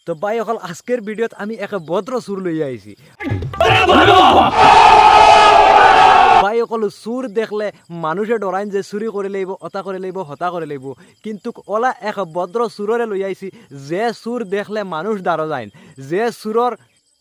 তো ভাই অকল আজকের ভিডিওত আমি এক ভদ্র সুর লইয়া আইছি। ভাই অকল সুর দেখলে মানুষে ডরাইন যে চুরি করে লইব, অতা করে লইব, হতা করে লইব, কিন্তু ওলা এক ভদ্র সুররে লই আইছি যে সুর দেখলে মানুষ দাঁড়ো যায়, যে সুরর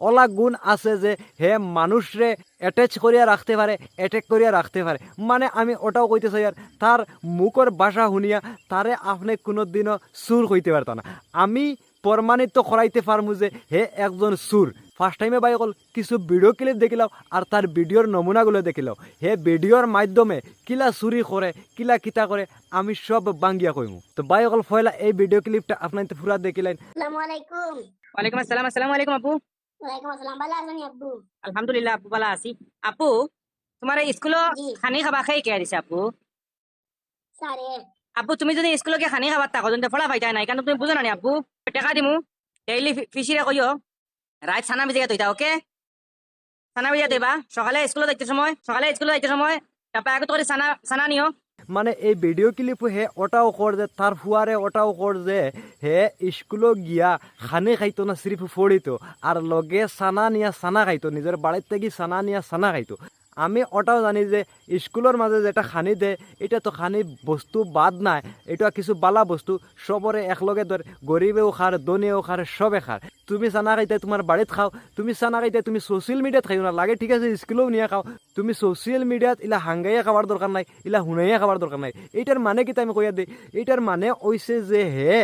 ওলা গুণ আছে যে হে মানুষরে অ্যাটাচ করিয়া রাখতে পারে, অ্যাটেক করিয়া রাখতে পারে। মানে আমি ওটাও কইতে চাই আর তার মুখর ভাষা শুনিয়া তারে আপনি কোনো দিনও সুর কইতে পারত না। আমি প্রমাণিত করাইতে পারমু যে হে একজন সুর। ফার্স্ট টাইমে ভাই অকল কিছু ভিডিও ক্লিপ দেখিলাও আর তার ভিডিওর নমুনাগুলো দেখিলাও। হে ভিডিওর মাধ্যমে কিলা চুরি করে, কিলা কিতা করে আমি সব বাঙ্গিয়া কইমু। তো ভাই অকল ফয়লা এই ভিডিও ক্লিপটা আপনার পুরা দেখিলেন। আসসালামু আলাইকুম। ওয়ালাইকুম আসসালাম। আসসালামু আলাইকুম আপু। ওয়ালাইকুম আসসালাম। ভালো আছেন আব্বু? আলহামদুলিল্লাহ আপু ভালো আছি। আপু তোমার স্কুলে জি খানি খাবা খাই কে দিছে আপু? সারে আপু তুমি যদি স্কুলে গিয়ে খানি খাবার থাকো তুমি ফলা পাইতা নাই, কারণ তুমি বুঝো না নি আপু। টাকা দিমু ডেইলি ফিশিরে কইও রাত সানা বেজে তৈতা, ওকে? সানা বেজে দেবা সকালে স্কুলে যাইতে সময়, তারপর আগে করে সানা সানা নিও। মানে এই ভিডিও ক্লিপ হে ওটাও কর যে তার ফুয়ারে ওটাও কর যে হে স্কুলে গিয়া খানে খাইতো না, সিরিফ ফড়িতো আর লগে সানা নিয়া সানা খাইতো, নিজের বাড়ির থেকে সানা নিয়া সানা খাইতো। আমি ওটাও জানি যে স্কুলের মাঝে যেটা খানি দেয় এটা তো খানি বস্তু বাদ নাই, এটা কিছু বালা বস্তু সবরে একলগে ধর, গরিবেও খার, ধনীও খার, সবে খার। তুমি সানা খাইতে তোমার বাড়িত খাও, তুমি সানা খাইতে তুমি সোশ্যাল মিডিয়াত খাইও না, লাগে ঠিক আছে স্কুলেও নিয়ে খাও, তুমি সোশ্যাল মিডিয়াত ইলা হাঙ্গাইয়া খাবার দরকার নাই, ইলা হুনাইয়া খাবার দরকার নাই। এইটার মানে কি আমি কইয়া দিই, এইটার মানে হইছে যে হে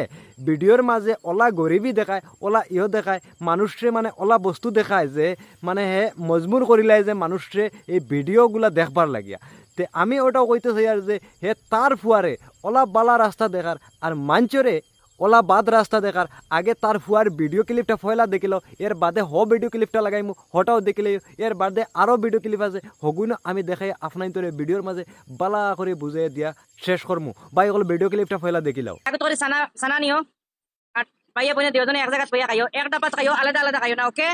ভিডিওর মাঝে ওলা গরিবী দেখায়, ওলা দেখায় মানুষরে, মানে ওলা বস্তু দেখায় যে মানে হে মজবুর করিলাই যে মানুষরে এই ভিডিওগুলা দেখবার লাগিয়া। তে আমি ওটাও কইতে চাই আর যে হে তার ফুয়ারে ওলা বালা রাস্তা দেখার আর মাঞ্চরে ওলা বাদ রাস্তা দেখার আগে তার ফুয়ার ভিডিও ক্লিপটা ফয়লা দেখিল, এর বাদে ভিডিও ক্লিপটা লাগাইমু, হটাও দেখিলে এর বাদে আরও ভিডিও ক্লিপ আছে হগুন আমি দেখাই আপনার তোরে ভিডিওর মাঝে বালা করে বুঝাই দিয়া শেষ করমু। ভাই ওগুলো ভিডিও ক্লিপটা ফয়লা দেখিলাও। আগে করে সানা সানা নিও আর পাইয়া বইনা দুজনে এক জায়গায় পাইয়া খাইও, এক ডাবাত খাইও, আলাদা আলাদা খাইও না, ওকে?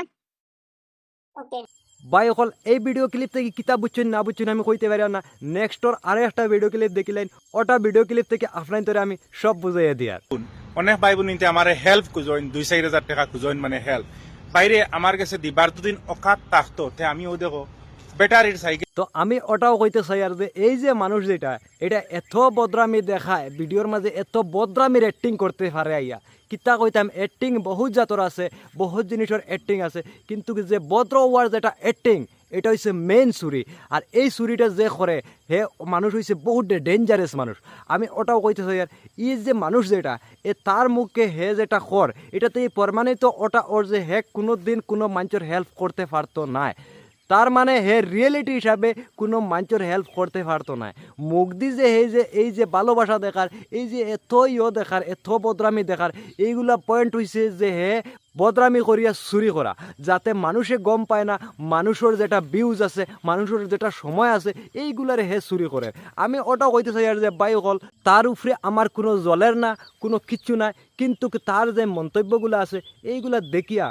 ওকে। ভাই অকল এই ভিডিও ক্লিপ থেকে কিতাব বুঝছেন না বুঝছেন আমি কইতে পারি না। নেক্সটর আরো একটা ভিডিও ক্লিপ দেখিলেন, ওটা ভিডিও ক্লিপ থেকে আপনার তোরে আমি সব বুঝাইয়া দিয়ার। অনেক ভাই বোন আমার হেল্প খুঁজেন, 2-4 হাজার টাকা খুঁজেন, মানে হেল্প বাইরে আমার কাছে দিবার দুদিন অকাত থাকতো তে আমিও দেখো ব্যাটারির সাইকেল। তো আমি ওটাও কইতে চাই আর যে এই যে মানুষ যেটা এটা এত বদরামি দেখায় ভিডিওর মাঝে, এত বদরামির অ্যাক্টিং করতে পারে আইয়া, কিতা কইতাম অ্যাক্টিং বহুত জাতর আছে, বহুত জিনিসের অ্যাক্টিং আছে, কিন্তু যে বদ্র ওয়ার যেটা অ্যাক্টিং এটা হচ্ছে মেইন চুরি। আর এই চুরিটা যে করে হে মানুষ হয়েছে বহুত ডেঞ্জারাস মানুষ। আমি ওটাও কইতে চাই আর ই যে মানুষ যেটা এ তার মুখে হে যেটা কর এটাতে প্রমাণিত ওটা ওর যে হে কোনো দিন কোনো মানুষের হেল্প করতে পারতো না, তার মানে হে রিয়েলিটি হিসাবে কোনো মানুষের হেল্প করতে পারতো না। মুখ দি যে এই যে ভালোবাসা দেখার, এই যে এত দেখার, এত বদরামি দেখার, এইগুলা পয়েন্ট হয়েছে যে হে বদরামি করিয়া চুরি করা, যাতে মানুষে গম পায় না মানুষের যেটা ভিউজ আছে, মানুষের যেটা সময় আছে, এইগুলার হে চুরি করে। আমি ওটাও কইতে চাই আর যে বাই হল তার উপরে আমার কোনো জলের না, কোনো কিচ্ছু নাই, কিন্তু তার যে মন্তব্যগুলো আছে এইগুলা দেখিয়া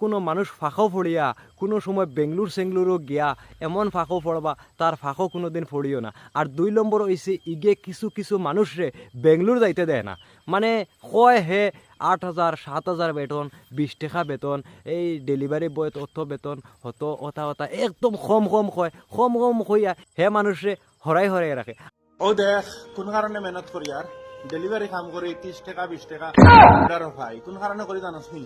কোনো মানুষ ফাঁকও ফড়িয়া কোনো সময় বেঙ্গলুরও গিয়া এমন ফাঁকও ফড়বা তার ফাঁকও কোনো দিন ফড়িও না। আর 2 নম্বর হইছে ইগে কিছু মানুষরে বেঙ্গলুর যাইতে দেয় না, মানে কয় হে 8,000 7,000 বেতন, 20 টাকা বেতন, এই ডেলিভারি বয় অত বেতন হতো ওটা একদম কম কইয়া হে মানুষরে হরাই রাখে। ও দেখ কোন কারণে মেহনত করি আর ডেলিভারি কাম করি 30 টাকা 20 টাকা ভাই কোন কারণে করি জানাস নি,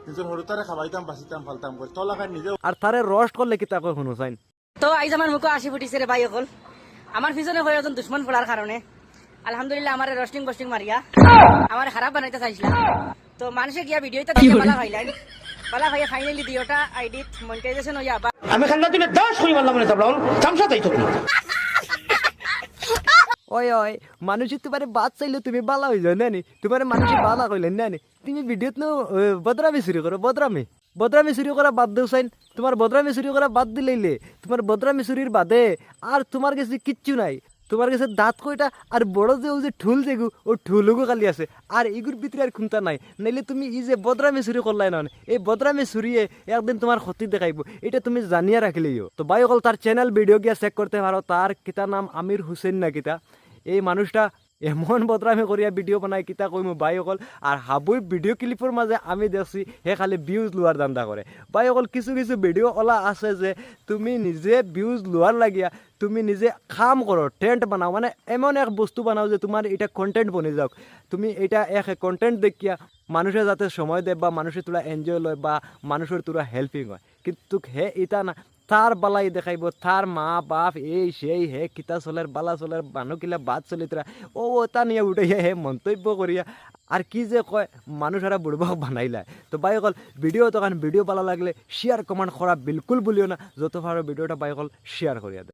নিজের হরুতারে খাবাইতাম বাঁচিতাম ফালতাম করে তো লাগাই নিজে। আর তারে রস্ট করলে কি তাকে শুনো চাইন। তো আইজ আমার মুখে আসি ফুটিছে রে ভাই অকল, আমার পিছনে হয়ে একজন দুশ্মন পড়ার কারণে আলহামদুলিল্লাহ আমার রস্টিং বস্টিং মারিয়া আমার খারাপ বানাইতে চাইছিলাম। তো মানুষে গিয়া ভিডিওটা দেখে বালা ভাইলাইন, বালা ভাইয়া ফাইনালি ভিডিওটা আইডিত মনিটাইজেশন হইয়া আবার আমি খান্না তুমি 10 করি মারলাম না তাবলা চামচা তাই তো ওই মানুষের তোমার বাদ চাইলে তুমি বালা হয়ে যাও নানি, তোমার মানুষের বালা কইলেন নানি, তুমি ভিডিওত নো বদরামি শুরু করো, বদরামি শুরু করা বাদ দেও চাইন। তোমার বদরামি শুরু করা বাদ দিলেইলে তোমার বদরামি শুরির বাদে আর তোমার কাছে কিচ্ছু নাই। তোমার কাছে দাঁত কয়টা আর বড় যে ও যে ঠুল যেগু ও ঠুলুগু খালি আছে, আর এগুর ভিতরে আর খুনতা নাই। নাইলে তুমি ই যে বদরামি চুরি করলাই না, এই বদরামি চুরিয়ে একদিন তোমার ক্ষতি দেখাইব, এটা তুমি জানিয়া রাখিলেইও। তো ভাই অকল তার চ্যানেল ভিডিও গিয়া চেক করতে পারো, তার কিতা নাম আমির হুসেন না কিতা। এই মানুষটা এমন বদরামি করিয়া ভিডিও বানাই কিতা কইমু ভাই অকল। আর হাবুই ভিডিও ক্লিপের মাঝে আমি দেখছি হে খালি ভিউজ লোয়ার দান্দা করে। ভাই অকল কিছু কিছু ভিডিও ওলা আছে যে তুমি নিজে ভিউজ লোয়ার লাগিয়া তুমি নিজে কাম করো, টেন্ট বানাও, মানে এমন এক বস্তু বানাও যে তোমার এটা কন্টেন্ট বনে যাওক। তুমি এটা এক কন্টেন্ট দেখিয়া মানুষের যাতে সময় দেয় বা মানুষের তোরা এনজয় লয় বা মানুষের তোরা হেল্পিং হয়, কিন্তু হে ইটা না, তার বালাই দেখাইব, তার মা বাপ এই সেই হে কিতা চলের বালা চলের মানুষগিলা বাদ চলি তোরা ও তা নিয়ে উঠাইয়া হে মন্তব্য করিয়া আর কি যে কয় মানুষ আর বুড়বাক বানাইলায়। তো ভাই অকল ভিডিও তখন ভিডিও ভালো লাগলে শেয়ার কমেন্ট করা বিলকুল ভুলিও না, যত পারো ভিডিওটা ভাই অকল শেয়ার করিয়া দেয়।